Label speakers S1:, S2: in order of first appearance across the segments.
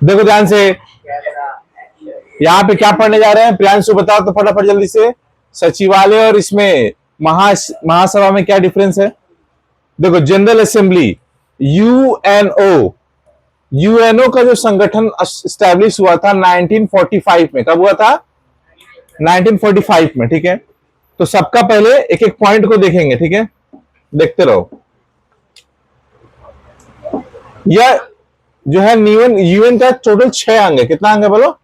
S1: देखो ध्यान से, यहाँ पे क्या पढ़ने जा रहे हैं प्रियांशु, बताओ तो फटाफट जल्दी से। सचिवालय और इसमें महासभा में क्या डिफरेंस है? देखो, जनरल असेंबली, यूएनओ, यूएनओ का जो संगठन स्टैब्लिश हुआ था 1945 में। कब हुआ था? 1945 में, ठीक है। तो सबका पहले एक एक पॉइंट को देखेंगे, ठीक है, देखते रहो। यह जो है यूएन का टोटल 6 अंग है। कितना अंग है बोलो?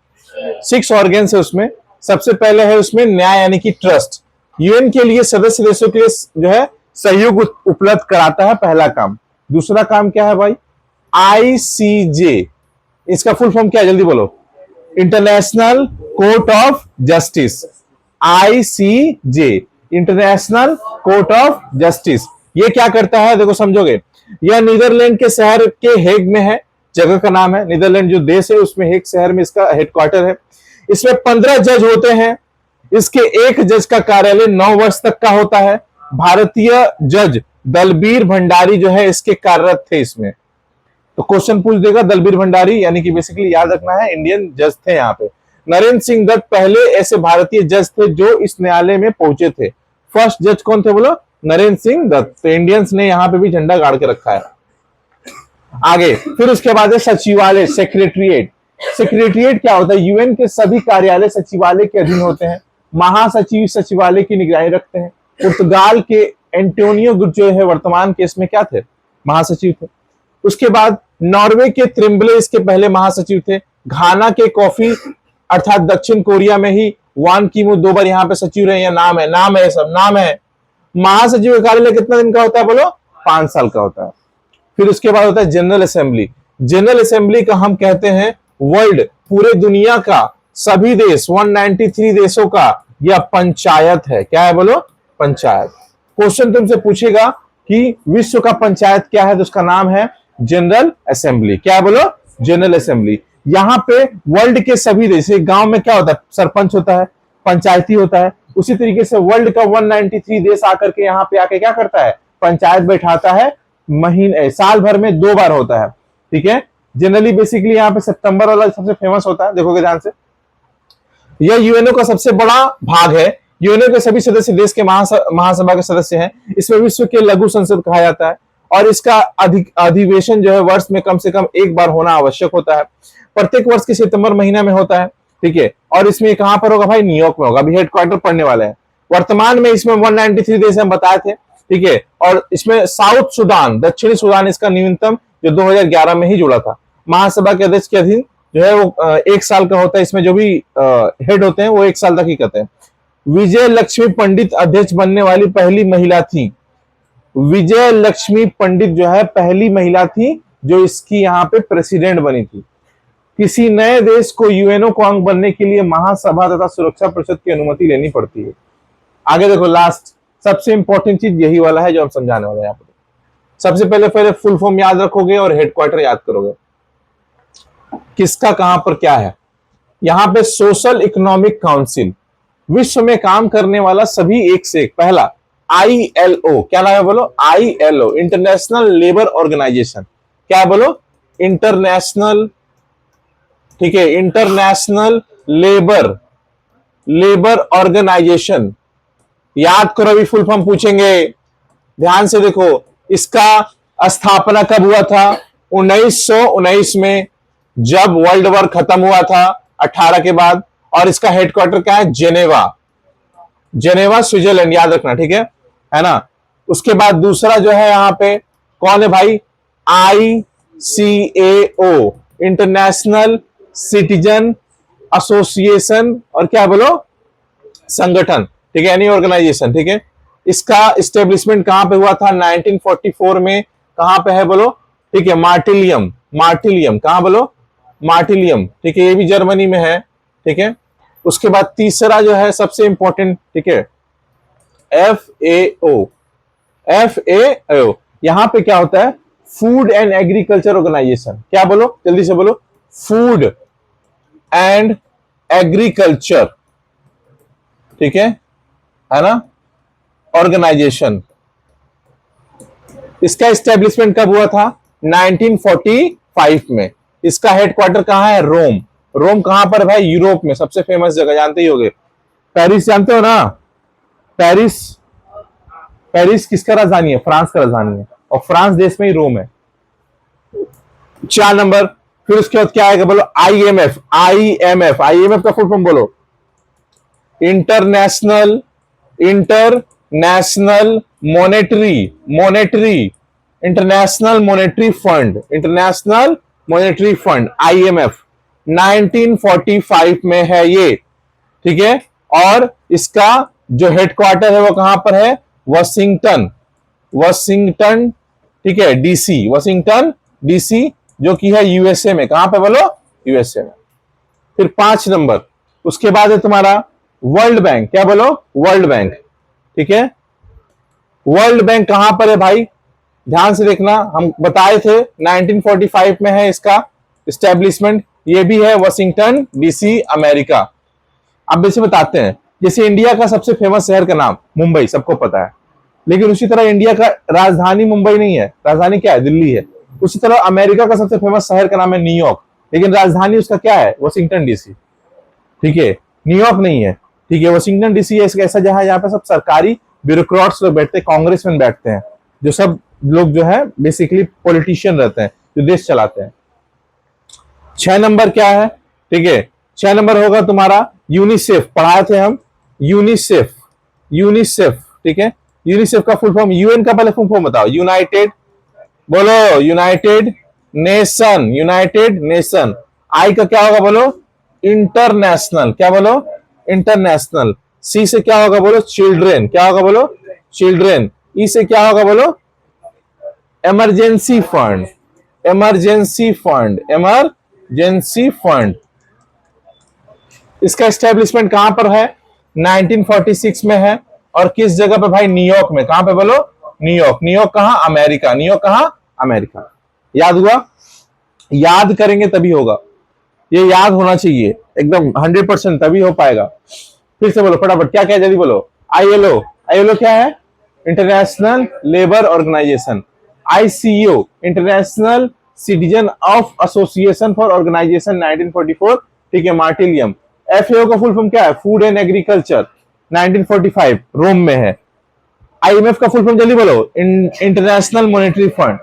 S1: 6 ऑर्गेन्स है उसमें। सबसे पहले है उसमें न्याय यानी कि ट्रस्ट। यूएन के लिए सदस्य देशों के लिए जो है सहयोग उपलब्ध कराता है, पहला काम। दूसरा काम क्या है भाई? आईसीजे, इसका फुल फॉर्म क्या है जल्दी बोलो? International court of justice. ICJ, international court of justice. ये क्या करता है देखो, समझोगे। यह नीदरलैंड के शहर के हेग में है, जगह का नाम है। नीदरलैंड जो देश है उसमें हेग शहर में इसका हेडक्वार्टर है। इसमें 15 जज होते हैं। इसके एक जज का कार्यालय 9 वर्ष तक का होता है। भारतीय जज दलबीर भंडारी जो है इसके कार्यरत थे इसमें। तो क्वेश्चन पूछ देगा दलबीर भंडारी, यानी कि बेसिकली याद रखना है इंडियन जज थे यहाँ पे। नरेंद्र सिंह दत्त पहले ऐसे भारतीय जज थे जो इस न्यायालय में पहुंचे थे। फर्स्ट जज कौन थे बोलो? नरेंद्र सिंह दत्त। तो इंडियंस ने यहाँ पे भी झंडा गाड़ के रखा है। आगे फिर उसके बाद है सचिवालय, सेक्रेटरिएट। सेक्रेटरिएट क्या होता है? यूएन के सभी कार्यालय सचिवालय के अधीन होते हैं। महासचिव सचिवालय की निगरानी रखते हैं। पुर्तगाल के एंटोनियो जो है वर्तमान केस में क्या थे? महासचिव थे। उसके बाद नॉर्वे के त्रिम्बले इसके पहले महासचिव थे। घाना के कॉफी अर्थात दक्षिण कोरिया में ही वान कीमू 2 बार यहाँ पे सचिव रहे। नाम है सब नाम है। महासचिव का कार्यालय कितना दिन का होता है बोलो? 5 साल का होता है। फिर उसके बाद होता है जनरल असेंबली। जनरल असेंबली का हम कहते हैं वर्ल्ड, पूरे दुनिया का सभी देश 193 देशों का यह पंचायत है। क्या है बोलो? पंचायत। क्वेश्चन तुमसे पूछेगा कि विश्व का पंचायत क्या है, तो उसका नाम है जनरल असेंबली। क्या है बोलो? General assembly. यहां पे वर्ल्ड के सभी देश, गांव में क्या होता है? सरपंच होता है, पंचायती होता है। उसी तरीके से वर्ल्ड का 193 देश आकर के यहाँ पे आके क्या करता है? पंचायत बैठाता है। महीने साल भर में 2 बार होता है, ठीक है। जनरली बेसिकली यहाँ पे सितंबर वाला सबसे फेमस होता है, देखोगे ध्यान से। यह यूएनओ का सबसे बड़ा भाग है। यूएनओ के सभी सदस्य देश के महासभा के सदस्य हैं। इसमें विश्व के लघु संसद कहा जाता है और इसका अधिवेशन जो है वर्ष में कम से कम 1 बार होना आवश्यक होता है। प्रत्येक वर्ष के सितंबर महीना में होता है, ठीक है। और इसमें कहां पर होगा भाई? न्यूयॉर्क में होगा। अभी हेडक्वार्टर पड़ने वाले हैं। वर्तमान में इसमें 193 देश हम बताए थे, ठीक है। और इसमें साउथ सुडान, दक्षिणी सुडान इसका न्यूनतम जो 2011 में ही जुड़ा था। महासभा के अध्यक्ष के अधीन जो है वो 1 साल का होता है। इसमें जो भी हेड होते हैं वो 1 साल तक ही करते हैं। विजय लक्ष्मी पंडित अध्यक्ष बनने वाली पहली महिला थी। विजय लक्ष्मी पंडित जो है पहली महिला थी जो इसकी यहाँ पे प्रेसिडेंट बनी थी। किसी नए देश को यूएनओ को अंग बनने के लिए महासभा तथा सुरक्षा परिषद की अनुमति लेनी पड़ती है। आगे देखो, लास्ट सबसे इंपॉर्टेंट चीज यही वाला है जो हम समझाने वाले हैं यहाँ पर। सबसे पहले फुल फॉर्म याद रखोगे और हेडक्वार्टर याद करोगे। किसका कहां पर क्या है? यहां पे सोशल इकोनॉमिक काउंसिल, विश्व में काम करने वाला सभी एक से एक। पहला आईएलओ, क्या नाम है बोलो? ILO, international labour organisation. क्या बोलो? इंटरनेशनल, ठीक है, इंटरनेशनल लेबर ऑर्गेनाइजेशन। याद करो, अभी फुल फॉर्म पूछेंगे, ध्यान से देखो। इसका स्थापना कब हुआ था? 1919 में, जब वर्ल्ड वॉर खत्म हुआ था 18 के बाद। और इसका हेडक्वार्टर क्या है? जेनेवा, जेनेवा स्विट्जरलैंड, याद रखना, ठीक है ना। उसके बाद दूसरा जो है यहाँ पे कौन है भाई? ICAO, इंटरनेशनल सिटीजन एसोसिएशन, और क्या बोलो? संगठन, ठीक है, यानी ऑर्गेनाइजेशन, ठीक है। इसका इस्टेब्लिशमेंट कहां पे हुआ था? 1944 में। कहां पे है बोलो? ठीक है, मार्टिलियम, मार्टिलियम, कहां बोलो? मार्टिलियम, ठीक है, ये भी जर्मनी में है, ठीक है। उसके बाद तीसरा जो है सबसे इंपॉर्टेंट, ठीक है, FAO। FAO यहां पे क्या होता है? Food and agriculture organisation. क्या बोलो? जल्दी से बोलो। फूड एंड एग्रीकल्चर, ठीक है ना, ऑर्गेनाइजेशन। इसका एस्टेब्लिशमेंट कब हुआ था? 1945 में। इसका हेडक्वार्टर कहाँ है? रोम। रोम कहां पर भाई? यूरोप में सबसे फेमस जगह, जानते ही होगे। पेरिस जानते हो ना? पेरिस, पेरिस किसका राजधानी है? फ्रांस का राजधानी है, और फ्रांस देश में ही रोम है। 4 नंबर। फिर उसके बाद क्या आएगा बोलो? आईएमएफ। आईएमएफ, आईएमएफ का फुल फॉर्म बोलो? International, international monetary, international monetary fund, international monetary fund, IMF. 1945 में है ये, ठीक है। और इसका जो हेडक्वार्टर है वो कहां पर है? वॉशिंगटन, वॉशिंगटन, ठीक है, डीसी, वॉशिंगटन डीसी, जो कि है यूएसए में। कहां पे बोलो? यूएसए में। फिर 5 नंबर, उसके बाद है तुम्हारा वर्ल्ड बैंक। क्या बोलो? वर्ल्ड बैंक, ठीक है। वर्ल्ड बैंक कहां पर है भाई? ध्यान से देखना, हम बताए थे 1945 में है इसका एस्टेब्लिशमेंट। ये भी है वॉशिंगटन डीसी, अमेरिका। अब वैसे बताते हैं, जैसे इंडिया का सबसे फेमस शहर का नाम मुंबई, सबको पता है, लेकिन उसी तरह इंडिया का राजधानी मुंबई नहीं है, राजधानी क्या है? दिल्ली है। उसी तरह अमेरिका का सबसे फेमस शहर का नाम है न्यूयॉर्क, लेकिन राजधानी उसका क्या है? वॉशिंगटन डीसी, ठीक है, न्यूयॉर्क नहीं है, ठीक है। वॉशिंगटन डीसी एक ऐसा जगह है जहां पे सब सरकारी ब्यूरोक्रेट्स लोग बैठते हैं, कांग्रेसमैन बैठते हैं, जो सब लोग जो है बेसिकली पॉलिटिशियन रहते हैं, जो देश चलाते हैं। 6 नंबर क्या है? ठीक है, 6 नंबर होगा तुम्हारा यूनिसेफ। पढ़ाए थे हम यूनिसेफ, यूनिसेफ, ठीक है। यूनिसेफ का फुल फॉर्म, यूएन का पहले फुल फॉर्म बताओ। यूनाइटेड, बोलो यूनाइटेड नेशन, यूनाइटेड नेशन। आई का क्या होगा बोलो? इंटरनेशनल। क्या बोलो? इंटरनेशनल। सी से क्या होगा बोलो? चिल्ड्रेन। क्या होगा बोलो? चिल्ड्रेन। ई से क्या होगा बोलो? Emergency fund, emergency fund, emergency fund. इसका एस्टेब्लिशमेंट कहां पर है? 1946 में है। और किस जगह पे भाई? न्यूयॉर्क में। कहां पे बोलो? न्यूयॉर्क। न्यूयॉर्क कहां? अमेरिका। न्यूयॉर्क कहां? अमेरिका। याद हुआ? याद करेंगे तभी होगा, ये याद होना चाहिए एकदम 100%, तभी हो पाएगा। फिर से बोलो फटाफट, क्या क्या जल्दी बोलो। आईएलओ, आईएलओ क्या है? International labour organisation. ICO, international citizen of association for organisation, 1944, ठीक है, मार्टिलियम। एफएओ का फुल फॉर्म क्या है? फूड एंड एग्रीकल्चर, 1945, रोम में है। आईएमएफ का फुल फॉर्म जल्दी बोलो? International monetary fund.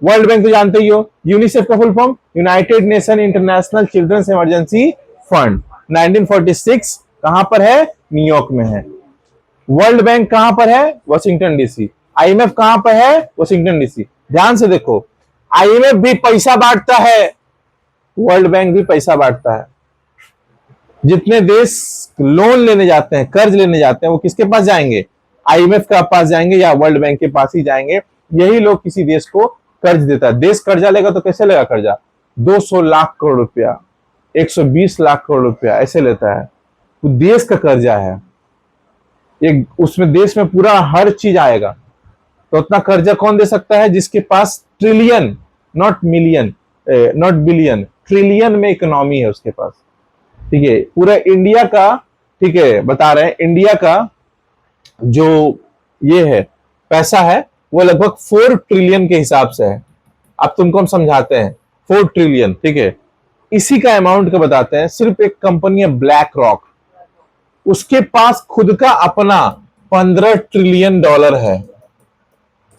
S1: World bank तो जानते ही हो। यूनिसेफ का full form? United nation international children's emergency fund, 1946, कहां पर है? न्यूयॉर्क में है। वर्ल्ड बैंक कहां पर है? Washington DC. आईएमएफ कहां पर है? Washington DC. ध्यान से देखो, आईएमएफ भी पैसा बांटता है, वर्ल्ड बैंक भी पैसा बांटता है। जितने देश लोन लेने जाते हैं, कर्ज लेने जाते हैं, वो किसके पास जाएंगे? आईएमएफ के पास जाएंगे या वर्ल्ड बैंक के पास ही जाएंगे। यही लोग किसी देश को कर्ज देता है। देश कर्जा लेगा तो कैसे लेगा कर्जा? 200 लाख करोड़ रुपया, 120 लाख करोड़ रुपया ऐसे लेता है। तो देश का कर्जा है, एक उसमें देश में पूरा हर चीज आएगा। तो उतना कर्जा कौन दे सकता है? जिसके पास trillion, not million, not billion, trillion में इकोनॉमी है उसके पास, ठीक है। पूरा इंडिया का, ठीक है, बता रहे हैं इंडिया का जो ये है पैसा है वो लगभग 4 ट्रिलियन के हिसाब से है। अब तुमको हम समझाते हैं, 4 ट्रिलियन, ठीक है, इसी का अमाउंट का बताते हैं। सिर्फ एक कंपनी है ब्लैक रॉक, उसके पास खुद का अपना 15 ट्रिलियन डॉलर है।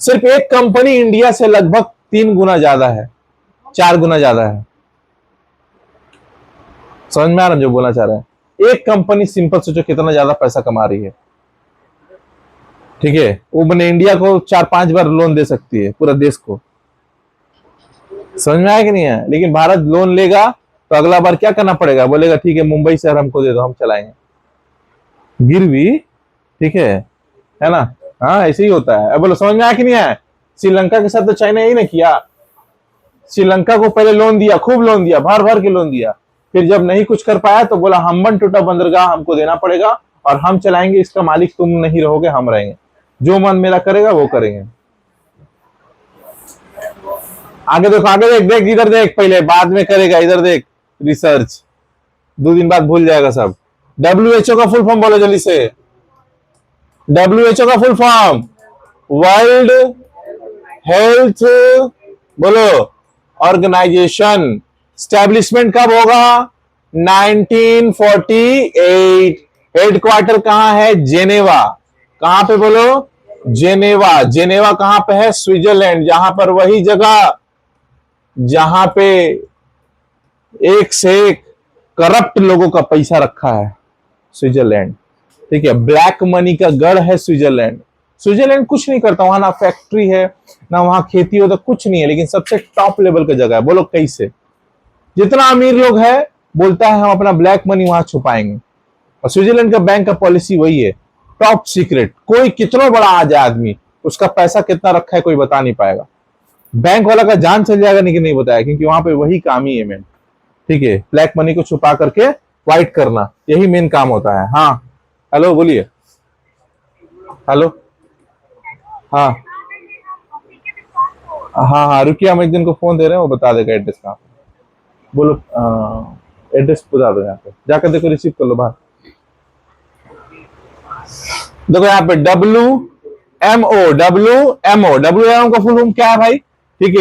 S1: सिर्फ एक कंपनी इंडिया से लगभग 3 गुना ज्यादा है, 4 गुना ज्यादा है। समझ में आ रहा है जो बोलना चाह रहा है? एक कंपनी, सिंपल सोचो कितना ज्यादा पैसा कमा रही है, ठीक है। वो मैंने इंडिया को 4-5 बार लोन दे सकती है, पूरा देश को। समझ में आया कि नहीं है? लेकिन भारत लोन लेगा तो अगला बार क्या करना पड़ेगा? बोलेगा ठीक है मुंबई शहर हमको दे दो, हम चलाएंगे गिरवी, ठीक है ना? हाँ, ऐसे ही होता है। अब बोलो समझ में आया कि नहीं आया? श्रीलंका के साथ तो चाइना यही ना किया। श्रीलंका को पहले लोन दिया, खूब लोन दिया, भर भर के लोन दिया, फिर जब नहीं कुछ कर पाया तो बोला हम्बन टूटा बंदरगाह हमको देना पड़ेगा और हम चलाएंगे, इसका मालिक तुम नहीं रहोगे, हम रहेंगे, जो मन मेरा करेगा वो करेंगे। आगे देखो, आगे देख, देख इधर देख, पहले बाद में करेगा, इधर देख रिसर्च, 2 दिन बाद भूल जाएगा सब। डब्ल्यूएचओ का फुल फॉर्म बोलो जल्दी से। डब्ल्यूएचओ का फुल फॉर्म वर्ल्ड हेल्थ, बोलो, ऑर्गेनाइजेशन, स्टैब्लिशमेंट कब होगा? 1948। हेडक्वार्टर कहां है? जेनेवा। कहां पे बोलो? जेनेवा। जेनेवा कहां पे है? स्विट्जरलैंड। जहां पर वही जगह जहां पे एक से एक करप्ट लोगों का पैसा रखा है, स्विट्जरलैंड। ठीक है, ब्लैक मनी का गढ़ है स्विट्जरलैंड। स्विट्जरलैंड कुछ नहीं करता, वहां ना फैक्ट्री है ना वहां खेती होता, कुछ नहीं है, लेकिन सबसे टॉप लेवल का जगह है। बोलो कैसे? जितना अमीर लोग है बोलता है हम अपना ब्लैक मनी वहां छुपाएंगे, और स्विट्जरलैंड का बैंक का पॉलिसी वही है, टॉप सीक्रेट। कोई कितना बड़ा आ जाए आदमी, उसका पैसा कितना रखा है कोई बता नहीं पाएगा। बैंक वाला का जान चल जाएगा लेकिन नहीं बताया, क्योंकि वहां पे वही काम ही है मेन। ठीक है, ब्लैक मनी को छुपा करके व्हाइट करना, यही मेन काम होता है। हाँ, हेलो बोलिए। हेलो। हाँ हाँ हाँ, रुकिए, हम एक दिन को फोन दे रहे हैं, वो बता देगा एड्रेस कहाँ पे। बोलो, एड्रेस बता दो, यहाँ पे जाकर देखो, रिसीव कर लो बाहर। देखो यहाँ पे WMO का फुल फॉर्म क्या है भाई? ठीक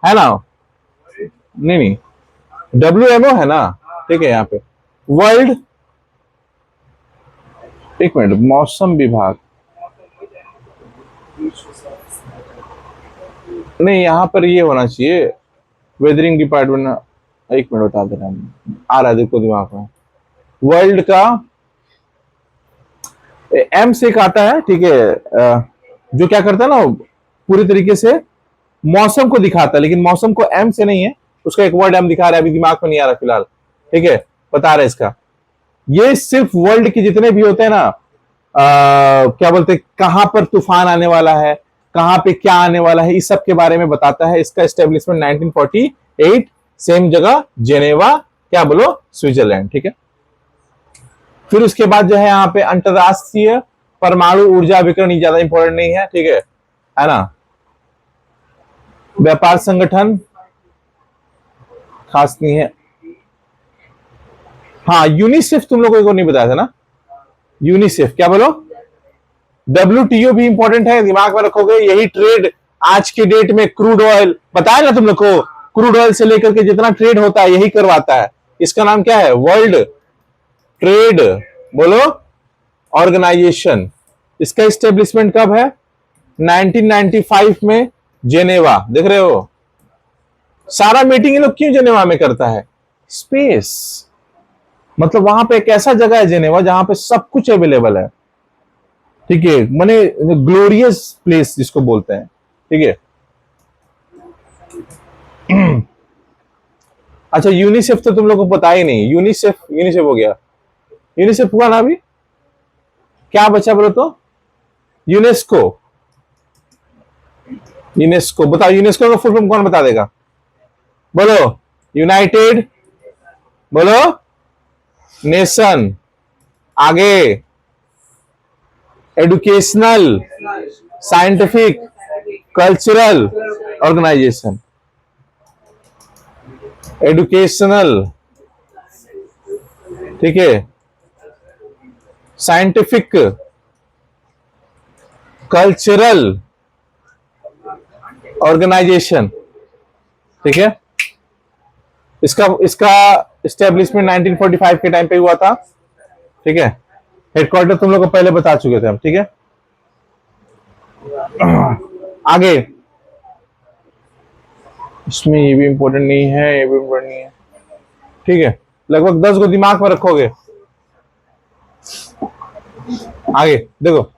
S1: है ना? नहीं नहीं, WMO है ना? ठीक है, यहाँ पे वर्ल्ड, एक मिनट, मौसम विभाग नहीं, यहाँ पर ये होना चाहिए वेदरिंग डिपार्टमेंट। एक मिनट बता दे रहा हूँ, आ रहा है देखो दिमाग में। वर्ल्ड का एम से एक आता है, ठीक है, जो क्या करता है ना, पूरी तरीके से मौसम को दिखाता है, लेकिन मौसम को एम से नहीं है, उसका एक वर्ड एम दिखा रहा है, अभी दिमाग में नहीं आ रहा फिलहाल। ठीक है, बता रहे इसका। ये सिर्फ वर्ल्ड के जितने भी होते हैं ना, क्या बोलते हैं, कहां पर तूफान आने वाला है, कहां पे क्या आने वाला है, इस सब के बारे में बताता है। इसका एस्टेब्लिशमेंट 1948, सेम जगह जेनेवा, क्या बोलो, स्विट्जरलैंड। ठीक है, फिर उसके बाद जो है यहाँ पे अंतरराष्ट्रीय परमाणु ऊर्जा विकरण, ज्यादा इंपॉर्टेंट नहीं है। ठीक है ना? व्यापार संगठन खास नहीं है। हाँ, यूनिसेफ तुम लोगों को नहीं बताया था ना? यूनिसेफ, क्या बोलो? WTO भी इंपॉर्टेंट है, दिमाग में रखोगे। यही ट्रेड आज के डेट में क्रूड ऑयल, बताया ना तुम लोग को, क्रूड ऑयल से लेकर के जितना ट्रेड होता है यही करवाता है। इसका नाम क्या है? वर्ल्ड ट्रेड, बोलो, ऑर्गेनाइजेशन। इसका एस्टेब्लिशमेंट कब है? 1995 में, जेनेवा। देख रहे हो, सारा मीटिंग ये लोग क्यों जेनेवा में करता है? स्पेस, मतलब वहां पे एक ऐसा जगह है जेनेवा जहां पे सब कुछ अवेलेबल है। ठीक है, माने ग्लोरियस प्लेस जिसको बोलते हैं। ठीक है। अच्छा, यूनिसेफ तो तुम लोग को पता ही नहीं। यूनिसेफ हो गया, यूनिसेफ हुआ ना अभी। क्या बचा बोलो तो? यूनेस्को। यूनेस्को बताओ, यूनेस्को का फुल फॉर्म कौन बता देगा? बोलो, यूनाइटेड, बोलो, नेशन। आगे, educational, scientific, cultural organisation. Educational, ठीक है, साइंटिफिक, कल्चरल ऑर्गेनाइजेशन। ठीक है, इसका एस्टेब्लिशमेंट 1945 के टाइम पे हुआ था। ठीक है, हेडक्वार्टर तुम लोग को पहले बता चुके थे हम। ठीक है, आगे, इसमें ये भी इंपॉर्टेंट नहीं है, ये भी इंपॉर्टेंट नहीं है। ठीक है, लगभग 10 को दिमाग में रखोगे। आगे देखो,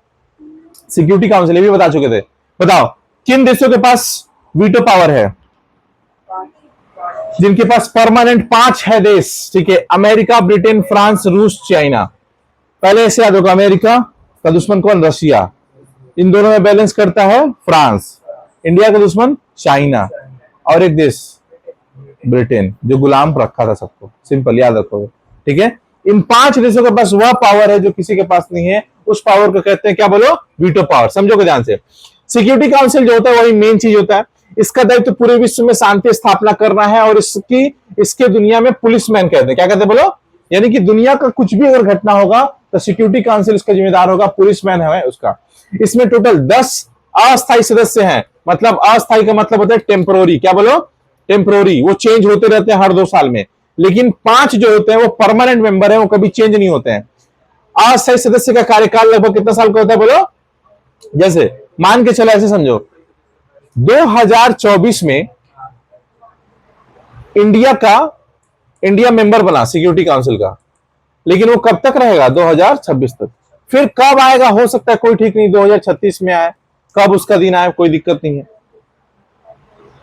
S1: सिक्योरिटी काउंसिल, ये भी बता चुके थे। बताओ, किन देशों के पास वीटो पावर है? जिनके पास परमानेंट 5 है देश। ठीक है, अमेरिका, ब्रिटेन, फ्रांस, रूस, चाइना। पहले ऐसे याद होगा, अमेरिका का दुश्मन कौन? रशिया। इन दोनों में बैलेंस करता है फ्रांस। इंडिया का दुश्मन चाइना, और एक देश ब्रिटेन, जो गुलाम रखा था सबको। सिंपल याद रखोगे। ठीक है, इन 5 देशों के पास वह पावर है जो किसी के पास नहीं है। उस पावर को कहते हैं, क्या बोलो? Veto power. समझोगे ध्यान से। सिक्योरिटी काउंसिल जो होता है वही मेन चीज होता है। इसका दायित्व पूरे विश्व में शांति स्थापना करना है, और इसके दुनिया में पुलिसमैन कहते हैं। क्या कहते हैं बोलो? यानी कि दुनिया का कुछ भी अगर घटना होगा तो सिक्योरिटी काउंसिल इसका जिम्मेदार होगा, पुलिसमैन है उसका। इसमें टोटल 10 अस्थायी सदस्य हैं। मतलब अस्थायी का मतलब होता है टेम्पोररी। क्या बोलो? टेम्पोररी, वो चेंज होते रहते हैं हर 2 साल में। लेकिन 5 जो होते हैं वो परमानेंट मेंबर है, वो कभी चेंज नहीं होते हैं। अस्थायी सदस्य का कार्यकाल लगभग कितना साल का होता है बोलो? जैसे मान के चलो, ऐसे समझो 2024 में इंडिया मेंबर बना सिक्योरिटी काउंसिल का, लेकिन वो कब तक रहेगा? 2026 तक। फिर कब आएगा हो सकता है कोई ठीक नहीं, 2036 में आए, कब उसका दिन आए कोई दिक्कत नहीं है,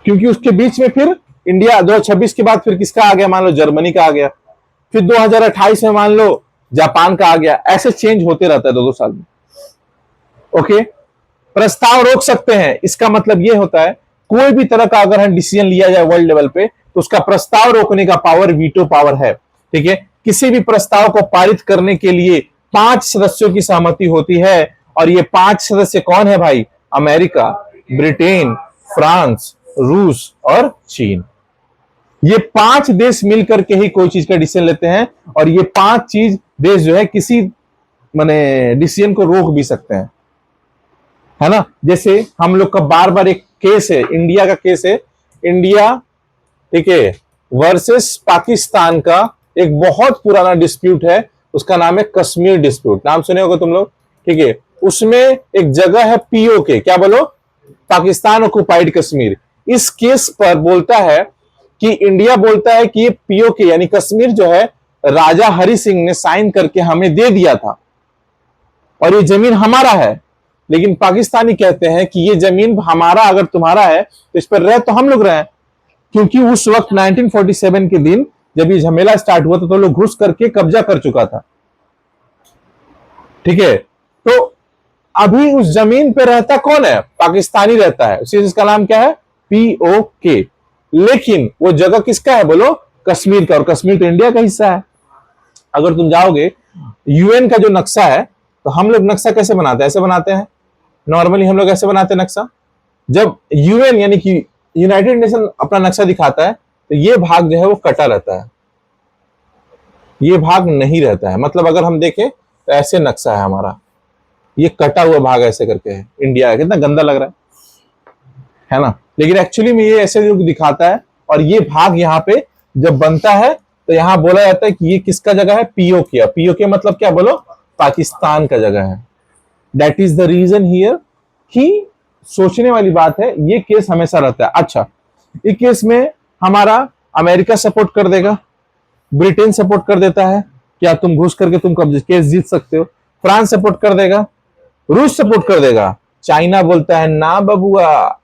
S1: क्योंकि उसके बीच में फिर इंडिया 2026 के बाद फिर किसका आ गया? मान लो जर्मनी का आ गया, फिर 2028 में मान लो जापान का आ गया, ऐसे चेंज होते रहता है 2-2 साल में। ओके, प्रस्ताव रोक सकते हैं, इसका मतलब यह होता है कोई भी तरह का अगर हम डिसीजन लिया जाए वर्ल्ड लेवल पे, तो उसका प्रस्ताव रोकने का पावर वीटो पावर है। ठीक है, किसी भी प्रस्ताव को पारित करने के लिए 5 सदस्यों की सहमति होती है, और ये 5 सदस्य कौन है भाई? अमेरिका, ब्रिटेन, फ्रांस, रूस और चीन। ये 5 देश मिलकर के ही कोई चीज का डिसीजन लेते हैं, और ये 5 देश जो है किसी माने डिसीजन को रोक भी सकते हैं, है ना। जैसे हम लोग का बार बार एक केस है, इंडिया का केस है, इंडिया, ठीक है, वर्सेस पाकिस्तान का एक बहुत पुराना डिस्प्यूट है, उसका नाम है कश्मीर डिस्प्यूट। नाम सुने होगा तुम लोग, ठीक है। उसमें एक जगह है पीओके, क्या बोलो? पाकिस्तान ऑक्युपाइड कश्मीर। इस केस पर बोलता है कि इंडिया बोलता है कि ये पीओके यानी कश्मीर जो है राजा हरि सिंह ने साइन करके हमें दे दिया था और ये जमीन हमारा है, लेकिन पाकिस्तानी कहते हैं कि ये जमीन हमारा अगर तुम्हारा है तो इस पर रह तो हम लोग रहे, क्योंकि उस वक्त 1947 के दिन जब ये झमेला स्टार्ट हुआ तो लोग घुस करके कब्जा कर चुका था। ठीक है, तो अभी उस जमीन पे रहता कौन है? पाकिस्तानी रहता है, उसी इसका नाम क्या है? पीओके। लेकिन वो जगह किसका है बोलो? कश्मीर का, और कश्मीर तो इंडिया का हिस्सा है। अगर तुम जाओगे यूएन का जो नक्शा है, तो हम लोग नक्शा कैसे बनाते हैं? ऐसे बनाते हैं नॉर्मली, हम लोग ऐसे बनाते हैं नक्शा। जब यूएन यानी कि यूनाइटेड नेशन अपना नक्शा दिखाता है तो ये भाग जो है वो कटा रहता है, ये भाग नहीं रहता है। मतलब अगर हम देखें तो ऐसे नक्शा है हमारा, ये कटा हुआ भाग ऐसे करके है इंडिया है। कितना गंदा लग रहा है ना। लेकिन एक्चुअली में ये ऐसे लोग दिखाता है, और ये भाग यहाँ पे जब बनता है तो यहाँ बोला जाता है कि ये किसका जगह है? पीओके। पीओके मतलब क्या बोलो? पाकिस्तान का जगह है। That is the reason here कि सोचने वाली बात है, ये केस हमेशा रहता है। अच्छा, इस केस में हमारा अमेरिका सपोर्ट कर देगा, ब्रिटेन सपोर्ट कर देता है, क्या तुम घुस करके तुम कब केस जीत सकते हो। फ्रांस सपोर्ट कर देगा, रूस सपोर्ट कर देगा, चाइना बोलता है ना बबुआ,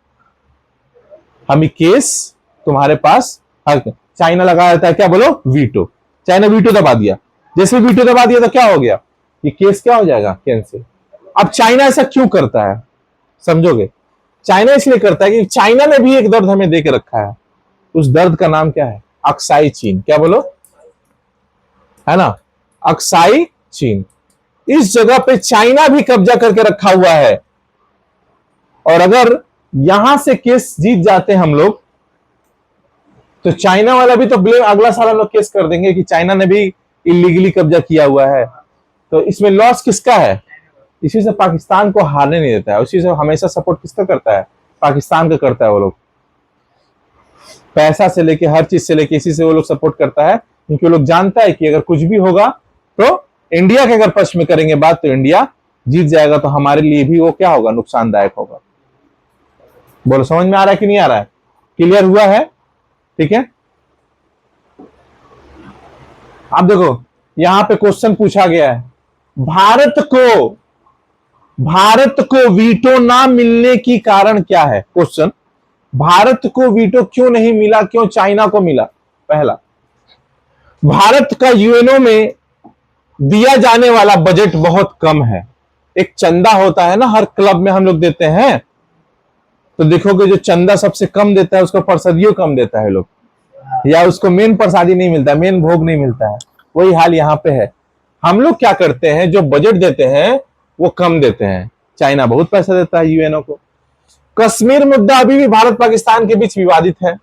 S1: हम केस तुम्हारे पास हक। चाइना लगा देता है क्या बोलो? वीटो। चाइना वीटो दबा दिया, जैसे वीटो दबा दिया तो क्या हो गया? ये केस क्या हो जाएगा? कैंसिल। अब चाइना ऐसा क्यों करता है समझोगे? चाइना इसलिए करता है कि चाइना ने भी एक दर्द हमें दे के रखा है, उस दर्द का नाम क्या है? अक्साई चीन। क्या बोलो? है ना, अक्साई चीन। इस जगह पे चाइना भी कब्जा करके रखा हुआ है, और अगर यहां से केस जीत जाते हम लोग तो चाइना वाला भी तो ब्लेम अगला साल हम लोग केस कर देंगे कि चाइना ने भी इलीगली कब्जा किया हुआ है। तो इसमें लॉस किसका है? इसी से पाकिस्तान को हारने नहीं देता है, उसी से हमेशा सपोर्ट किसका करता है? पाकिस्तान का करता है। वो लोग पैसा से लेके हर चीज से लेके इसी से वो लोग सपोर्ट करता है, क्योंकि वो लोग जानता है कि अगर कुछ भी होगा तो इंडिया के अगर पक्ष में करेंगे बात तो इंडिया जीत जाएगा, तो हमारे लिए भी वो क्या होगा? नुकसानदायक होगा। बोलो समझ में आ रहा है कि नहीं आ रहा है? क्लियर हुआ है? ठीक है, अब देखो यहां पे क्वेश्चन पूछा गया है, भारत को वीटो ना मिलने की कारण क्या है? क्वेश्चन, भारत को वीटो क्यों नहीं मिला, क्यों चाइना को मिला? पहला, भारत का यूएनओ में दिया जाने वाला बजट बहुत कम है। एक चंदा होता है ना, हर क्लब में हम लोग देते हैं, तो देखोगे जो चंदा सबसे कम देता है उसको प्रसादियों कम देता है लोग, या उसको मेन प्रसादी नहीं मिलता, मेन भोग नहीं मिलता है। वही हाल यहां पे है। हम लोग क्या करते हैं, जो बजट देते हैं वो कम देते हैं, चाइना बहुत पैसा देता है यूएनओ को। कश्मीर मुद्दा अभी भी भारत पाकिस्तान के बीच विवादित है,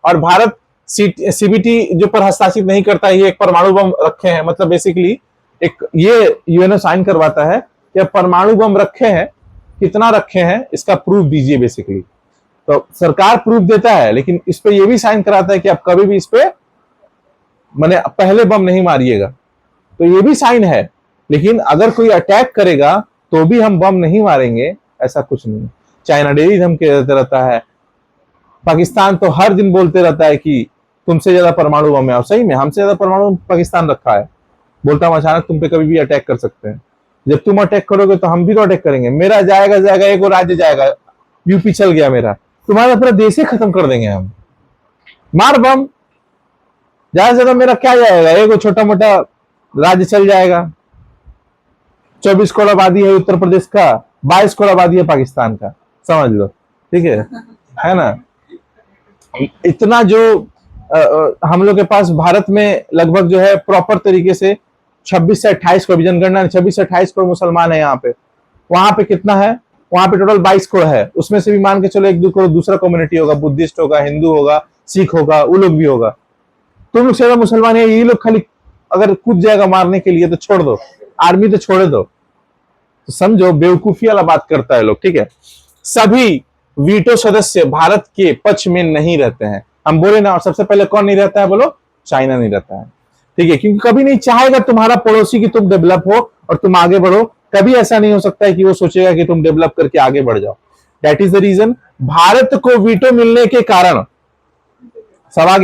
S1: और भारत सीबीटी जो पर हस्ताक्षर नहीं करता, ये एक परमाणु बम रखे हैं, मतलब बेसिकली एक ये यूएनओ साइन करवाता है कि परमाणु बम रखे हैं, कितना रखे हैं इसका प्रूफ दीजिए बेसिकली। तो सरकार प्रूफ देता है, लेकिन इस पे ये भी साइन कराता है कि आप कभी भी इस पे मैंने पहले बम नहीं मारिएगा, तो ये भी साइन है। लेकिन अगर कोई अटैक करेगा तो भी हम बम नहीं मारेंगे, ऐसा कुछ नहीं। चाइना डेली धमकी देता रहता है, पाकिस्तान तो हर दिन बोलते रहता है कि तुमसे ज्यादा परमाणु बम है, और सही में हमसे ज्यादा परमाणु पाकिस्तान रखा है। बोलता हम अचानक तुम पे कभी भी अटैक कर सकते हैं, जब तुम अटैक करोगे तो हम भी तो अटैक करेंगे। मेरा जाएगा एक और राज्य जाएगा, यूपी चल गया मेरा, तुम्हारा पूरा देश ही खत्म कर देंगे हम। मार बम, ज्यादा से ज्यादा मेरा क्या जाएगा, एक छोटा मोटा राज्य चल जाएगा। 24 करोड़ आबादी है उत्तर प्रदेश का, 22 करोड़ आबादी है पाकिस्तान का, समझ लो, ठीक है ना। इतना जो हम लोग के पास भारत में लगभग जो है प्रॉपर तरीके से 26 से 28 करोड़, जनगणना 26 से 28 करोड़ मुसलमान है यहाँ पे। वहां पे कितना है, वहां पे टोटल 22 करोड़ है, उसमें से भी मान के चलो 1-2 करोड़ दूसरा कम्युनिटी होगा, बुद्धिस्ट होगा, हिंदू होगा, सिख होगा, वो लोग भी होगा। तुम लोग से ज्यादा मुसलमान है, ये लोग खाली अगर कूद जाएगा मारने के लिए तो छोड़ दो, आर्मी तो छोड़ दो। तो समझो बेवकूफी वाला बात करता है लोग, ठीक है। सभी वीटो सदस्य भारत के पक्ष में नहीं रहते हैं, हम बोले ना। और सबसे पहले कौन नहीं रहता है, बोलो, चाइना नहीं रहता है, ठीक है, क्योंकि कभी नहीं चाहेगा तुम्हारा पड़ोसी कि तुम डेवलप हो और तुम आगे बढ़ो। कभी ऐसा नहीं हो सकता है कि वो सोचेगा कि तुम डेवलप करके आगे बढ़ जाओ। That is the reason Bharat को वीटो मिलने के कारण सब